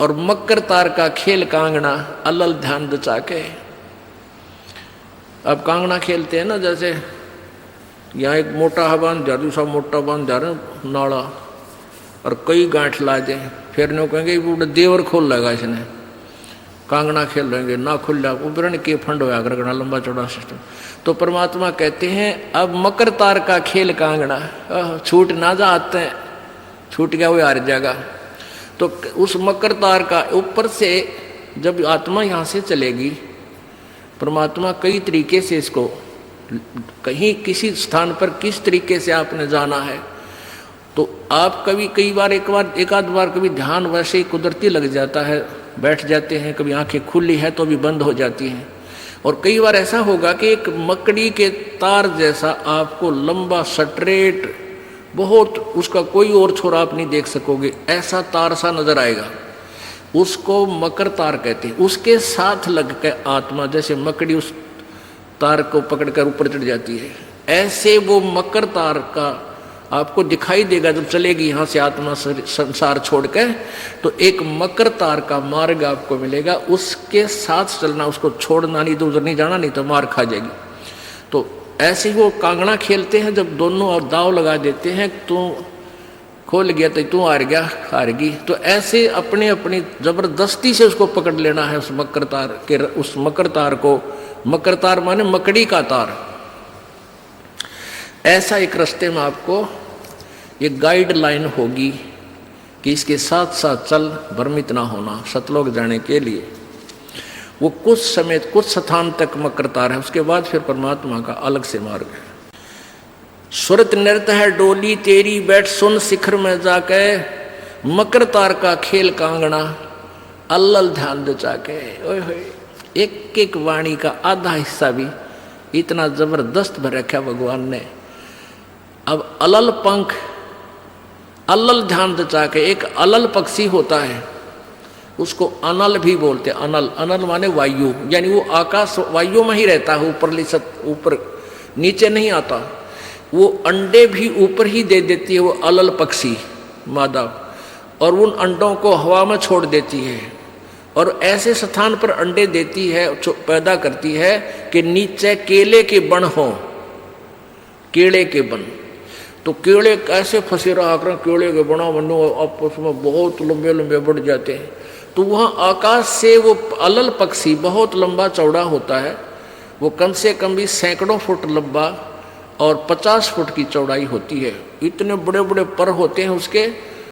और मकर तार का खेल कांगना अलल ध्यान दचा के। अब कांगना खेलते हैं ना, जैसे यहाँ एक मोटा बांध दिया, दूसरा मोटा बांध दिया नाड़ा, और कई गांठ ला दे, फिर नो कहेंगे वो देवर खोल लेगा इसने, कांगना खेल रहेंगे ना खुल जा, उबरण के फंड होया करना लंबा चौड़ा सिस्टम। तो परमात्मा कहते हैं अब मकर तार का खेल कांगना, छूट ना जाते हैं, छूट गया वो हार जाएगा। तो उस मकर तार का ऊपर से जब आत्मा यहाँ से चलेगी, परमात्मा कई तरीके से इसको, कहीं किसी स्थान पर किस तरीके से आपने जाना है, तो आप कभी एक आध बार कभी ध्यान वैसे ही कुदरती लग जाता है, बैठ जाते हैं, कभी आंखें खुली है तो भी बंद हो जाती हैं, और कई बार ऐसा होगा कि एक मकड़ी के तार जैसा आपको लंबा स्ट्रेट, बहुत उसका कोई और छोर आप नहीं देख सकोगे, ऐसा तार सा नजर आएगा, उसको मकर तार कहते हैं। उसके साथ लग के आत्मा जैसे मकड़ी उस तार को पकड़कर ऊपर चढ़ जाती है, ऐसे वो मकर तार का आपको दिखाई देगा जब चलेगी यहाँ से आत्मा संसार छोड़ के, तो एक मकर तार का मार्ग आपको मिलेगा, उसके साथ चलना, उसको छोड़ना नहीं तो उधर नहीं जाना, नहीं तो मार खा जाएगी। तो ऐसे ही वो कांगड़ा खेलते हैं, जब दोनों और दाव लगा देते हैं, तू खोल गया तो तू हार गया, हारगी, तो ऐसे अपने अपनी जबरदस्ती से उसको पकड़ लेना है उस मकर तार के, उस मकर तार को। मकर तार माने मकड़ी का तार। ऐसा एक रास्ते में आपको ये गाइडलाइन होगी कि इसके साथ साथ चल, भ्रमित ना होना सतलोक जाने के लिए। वो कुछ समय कुछ स्थान तक मकर तार है, उसके बाद फिर परमात्मा का अलग से मार्ग है। सुरत नृत्य है डोली तेरी, बैठ सुन शिखर में जाके, मकर तार का खेल कांगना अल्लल ध्यान दचा के। ओए होए, एक एक वाणी का आधा हिस्सा भी इतना जबरदस्त भर रखा भगवान ने। अब अलल पंख, अलल ध्यान दचा के, एक अलल पक्षी होता है, उसको अनल भी बोलते हैं। अनल, अनल माने वायु, यानी वो आकाश वायु में ही रहता है, ऊपर नीचे नहीं आता। वो अंडे भी ऊपर ही दे देती है वो अलल पक्षी मादा, और उन अंडों को हवा में छोड़ देती है, और ऐसे स्थान पर अंडे देती है, पैदा करती है कि नीचे केले के बन हो, केले के बन। तो केले कैसे फंसे रहा कर, केले के बना बनो आपस में बहुत लंबे लंबे बढ़ जाते हैं। तो वहाँ आकाश से वो अलल पक्षी बहुत लंबा चौड़ा होता है, वो कम से कम भी सैकड़ों फुट लंबा और 50 फुट की चौड़ाई होती है। इतने बड़े बड़े पर होते हैं उसके,